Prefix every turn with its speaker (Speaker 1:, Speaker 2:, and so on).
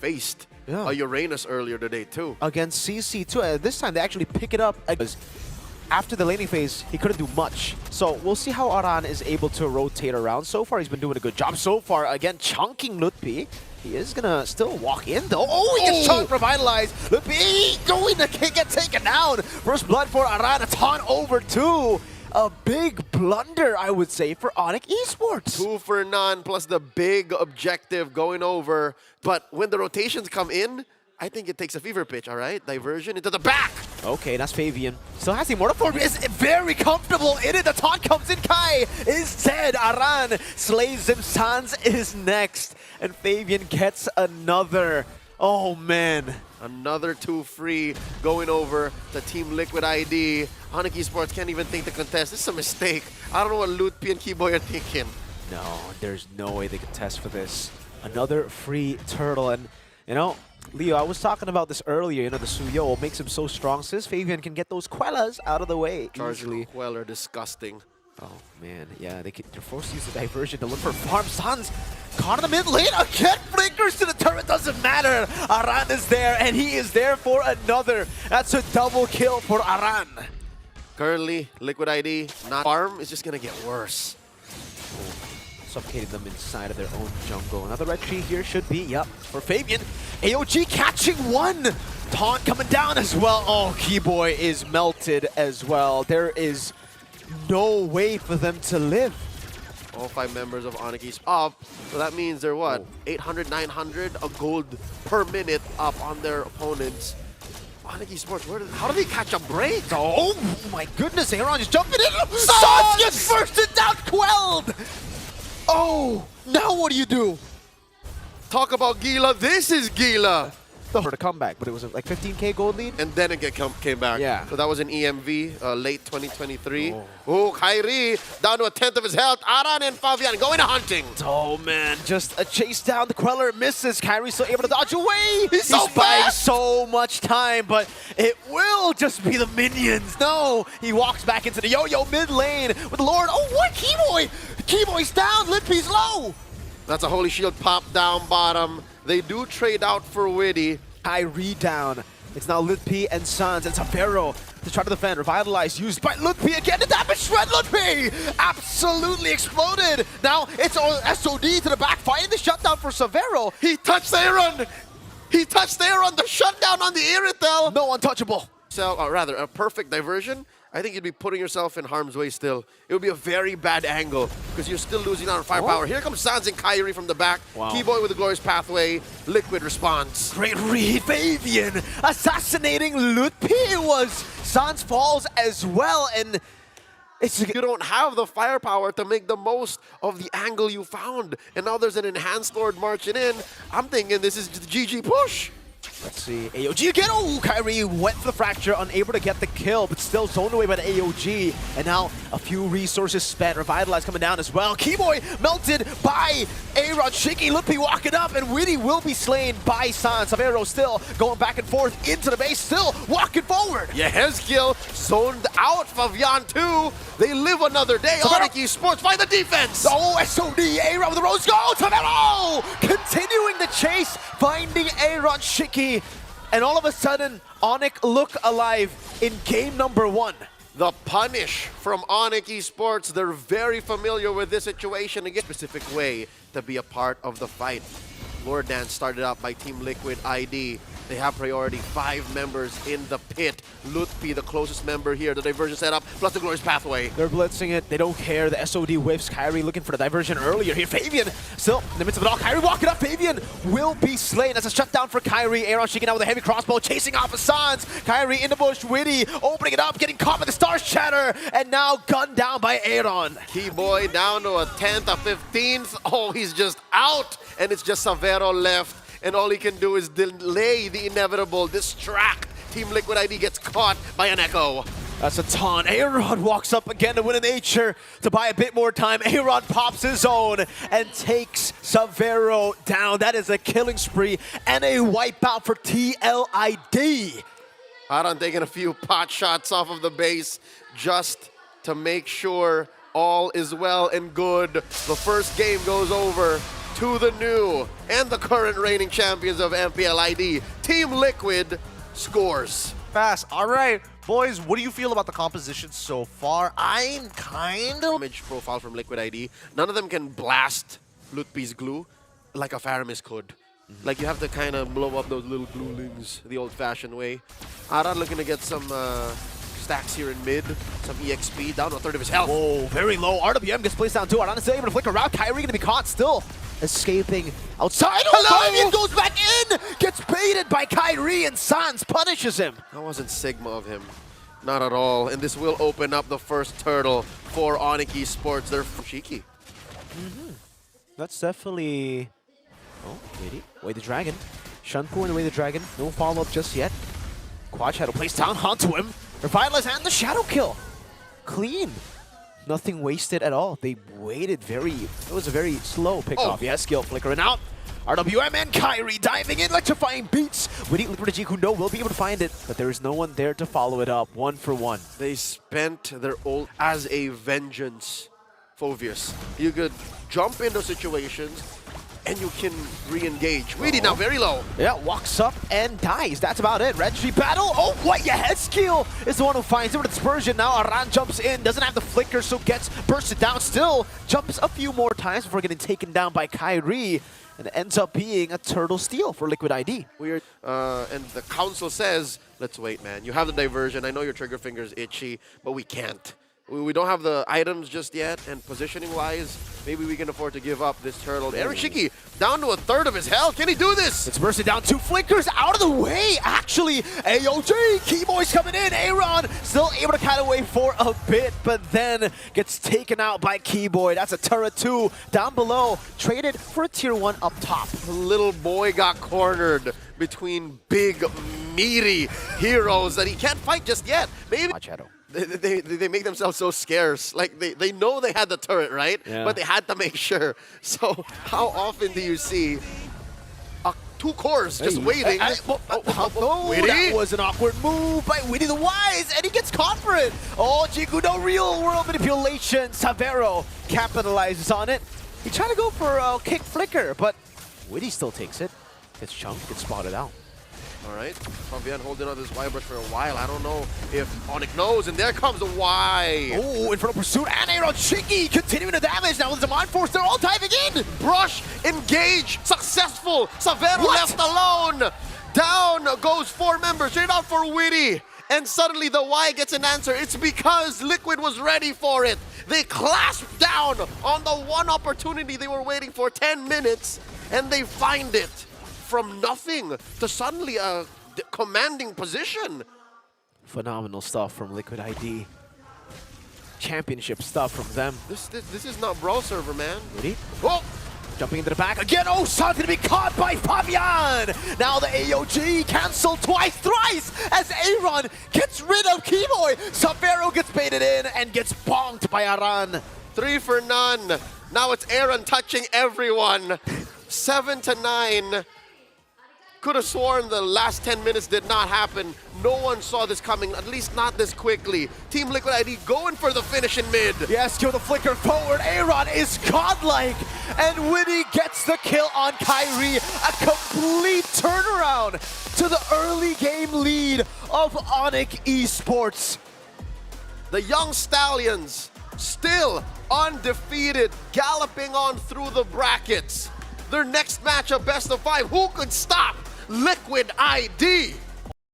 Speaker 1: faced a Uranus earlier today too.
Speaker 2: Against CC too. This time they actually pick it up. After the laning phase, he couldn't do much. So we'll see how Aran is able to rotate around. So far, he's been doing a good job. So far, again, chunking Lutpi. He is gonna still walk in though. Oh, he gets chunked, revitalized. Lutpi going to get taken down. First blood for Aran. A taunt over two. A big blunder, I would say, for Onic Esports.
Speaker 1: 2 for none, plus the big objective going over. But when the rotations come in, I think it takes a fever pitch, all right? Diversion into the back.
Speaker 2: Okay, that's Fabian. Still has the Immortal Form. Is very comfortable in it. The taunt comes in. Kai is dead. Aran slays him. Sans is next. And Fabian gets another. Oh, man.
Speaker 1: Another 2 free going over the Team Liquid ID. Onic Esports can't even think to contest. This is a mistake. I don't know what Lutpi and Keyboy are thinking.
Speaker 2: No, there's no way they can test for this. Another free turtle. And, you know, Leo, I was talking about this earlier. You know, the Suyo makes him so strong. Since Fabian can get those Quellas out of the way easily.
Speaker 1: Quell are disgusting.
Speaker 2: Oh, man. Yeah, they're forced to use the diversion to look for farm. Sans caught in the mid lane. Again, flickers to the turret. Doesn't matter. Aran is there, and he is there for another. That's a double kill for Aran.
Speaker 1: Currently, Liquid ID, not farm, is just going to get worse.
Speaker 2: Suffocating them inside of their own jungle. Another red tree here should be, for Fabian. AOG catching one. Taunt coming down as well. Oh, Keyboy is melted as well. There is no way for them to live.
Speaker 1: All 5 members of Onic Esports up. So that means they're what? 800, 900, a gold per minute up on their opponents. Onic Esports, how do they catch a break?
Speaker 2: Oh my goodness, Aaron is jumping in. Sans gets bursted down, quelled. Oh, now what do you do?
Speaker 1: Talk about Gila. This is Gila.
Speaker 2: For the comeback, but it was like 15K gold lead.
Speaker 1: And then it came back.
Speaker 2: Yeah.
Speaker 1: So that was an EMV, late 2023. Oh, Kyrie down to a 10th of his health. Aran and Fabian going to hunting.
Speaker 2: Oh man, just a chase down. The Queller misses. Kyrie still able to dodge away. He's
Speaker 1: so
Speaker 2: buying
Speaker 1: fast.
Speaker 2: so much time, but it will just be the minions. No, he walks back into the yo-yo mid lane with Lord. Oh, what? Keyboy! Keyboy's down. Lutpi's low.
Speaker 1: That's a Holy Shield pop down bottom. They do trade out for Witty.
Speaker 2: Kyrie down. It's now Lutpi and Sans and Savero to try to defend. Revitalize used by Lutpi again. The damage shred Lutpi absolutely exploded. Now it's SOD to the back fighting the shutdown for Savero.
Speaker 1: He touched Aaron. He touched Aaron. The shutdown on the Iritel.
Speaker 2: No untouchable.
Speaker 1: So, or rather, a perfect diversion. I think you'd be putting yourself in harm's way still. It would be a very bad angle because you're still losing out on firepower. Here comes Sans and Kyrie from the back.
Speaker 2: Wow.
Speaker 1: Keyboy with a glorious pathway. Liquid response.
Speaker 2: Great read, Fabian. Assassinating Lutpi. It was Sans falls as well, and
Speaker 1: you don't have the firepower to make the most of the angle you found. And now there's an enhanced Lord marching in. I'm thinking this is the GG push.
Speaker 2: Let's see, AOG again. Oh, Kyrie went for the fracture, unable to get the kill, but still zoned away by the AOG. And now a few resources spent. Revitalize coming down as well. Keyboy melted by Aaron. Shaky Lutpi walking up, and Witty will be slain by Sans. Savero still going back and forth into the base, still walking forward.
Speaker 1: Yeah, Hezkiel zoned out. Fabian too. They live another day. Onic Esports find the defense.
Speaker 2: Oh, SOD, Aaron with the rose gold. Savero continuing the chase, finding Aaron Shiki. And all of a sudden, Onic look alive in game number 1.
Speaker 1: The punish from Onic Esports. They're very familiar with this situation. Again, specific way to be a part of the fight. Lord Dance started out by Team Liquid ID. They have priority 5 members in the pit. Lutpi, the closest member here. The diversion setup, plus the glorious pathway.
Speaker 2: They're blitzing it. They don't care. The SOD whiffs. Kyrie looking for the diversion earlier here. Fabian still in the midst of it all. Kyrie walking up. Fabian will be slain. That's a shutdown for Kyrie. Aaron shaking out with a heavy crossbow, chasing off a Sans. Kyrie in the bush. Witty opening it up, getting caught by the Stars Chatter, and now gunned down by Aaron.
Speaker 1: Keyboy down to a 10th, a 15th. Oh, he's just out. And it's just Savero left. And all he can do is delay the inevitable, distract. Team Liquid ID gets caught by an echo.
Speaker 2: That's a taunt. Aaron walks up again to win a nature to buy a bit more time. Aaron pops his own and takes Savero down. That is a killing spree and a wipeout for TLID.
Speaker 1: Aaron taking a few pot shots off of the base just to make sure all is well and good. The first game goes over to the new and the current reigning champions of MPL ID, Team Liquid scores.
Speaker 3: Fast. All right, boys, what do you feel about the composition so far? I'm kind of...
Speaker 1: Image profile from Liquid ID. None of them can blast Lutpi's glue like a Faramis could. Like, you have to kind of blow up those little gluelings the old-fashioned way. Aran looking to get some stacks here in mid, some EXP, down to a third of his health.
Speaker 2: Whoa, very low. RWM gets placed down too. Aran is able to flick around. Kyrie gonna be caught still. Escaping outside.
Speaker 1: Hello!
Speaker 2: Fabian goes back in! Gets baited by Kyrie and Sans punishes him.
Speaker 1: That wasn't Sigma of him. Not at all. And this will open up the first turtle for Onic Esports. They're cheeky.
Speaker 2: That's definitely... Oh, Witty. Way the Dragon. Shunpu and Way the Dragon. No follow-up just yet. Quad Shadow placed down onto him. Revitalize and the Shadow kill. Clean. Nothing wasted at all. They waited very... It was a very slow pickoff. Yeah, skill flickering out. RWM and Kyrie diving in, electrifying beats. Witty, Liquid Kundo will be able to find it, but there is no one there to follow it up. 1 for 1.
Speaker 1: They spent their ult as a vengeance, Phovius. You could jump into situations and you can re-engage. Weedy now very low.
Speaker 2: Yeah, walks up and dies. That's about it. Registry battle. Oh, what? Yeah, head skill is the one who finds it with dispersion. Now Aran jumps in, doesn't have the flicker, so gets bursted down. Still jumps a few more times before getting taken down by Kyrie. And it ends up being a turtle steal for Liquid ID.
Speaker 1: Weird. And the council says, let's wait, man. You have the diversion. I know your trigger finger is itchy, but we can't. We don't have the items just yet, and positioning-wise, maybe we can afford to give up this turtle. Eric Shiki down to a third of his health. Can he do this?
Speaker 2: It's bursted down. 2 flickers out of the way, actually. AOG, Keyboy's coming in. Aaron still able to cut away for a bit, but then gets taken out by Keyboy. That's a turret 2 down below. Traded for a tier 1 up top.
Speaker 1: The little boy got cornered between big, meaty heroes that he can't fight just yet. Maybe...
Speaker 2: Shadow.
Speaker 1: They make themselves so scarce. Like, they know they had the turret, right?
Speaker 2: Yeah.
Speaker 1: But they had to make sure. So how often do you see 2 cores just waiting? Witty?
Speaker 2: That was an awkward move by Witty the Wise, and he gets caught for it. Oh, Jiku, no real world manipulation. Savero capitalizes on it. He tried to go for a kick flicker, but Witty still takes it. Gets chunked, gets spotted out.
Speaker 1: All right, Fabian holding on this Y brush for a while. I don't know if Onic knows, and there comes the Y.
Speaker 2: Oh, in front of pursuit, and Aaron Shiki continuing the damage. Now with the Mind Force, they're all diving in.
Speaker 1: Brush, engage, successful. Savero left alone. Down goes 4 members, straight out for Witty. And suddenly the Y gets an answer. It's because Liquid was ready for it. They clasped down on the one opportunity they were waiting for 10 minutes, and they find it. From nothing to suddenly a commanding position.
Speaker 2: Phenomenal stuff from Liquid ID. Championship stuff from them.
Speaker 1: This is not Brawl Server, man.
Speaker 2: Ready?
Speaker 1: Oh!
Speaker 2: Jumping into the back again. Oh, San's gonna be caught by Fabian. Now the AOG canceled twice, thrice as Aaron gets rid of Keyboy. Savero gets baited in and gets bonked by Aran.
Speaker 1: 3 for none. Now it's Aaron touching everyone. 7 to 9. Could have sworn the last 10 minutes did not happen. No one saw this coming, at least not this quickly. Team Liquid ID going for the finish in mid.
Speaker 2: Yes, kill the flicker forward. Aaron is godlike. And Witty gets the kill on Kyrie. A complete turnaround to the early game lead of Onic Esports.
Speaker 1: The young Stallions still undefeated, galloping on through the brackets. Their next matchup, best of 5. Who could stop Liquid ID?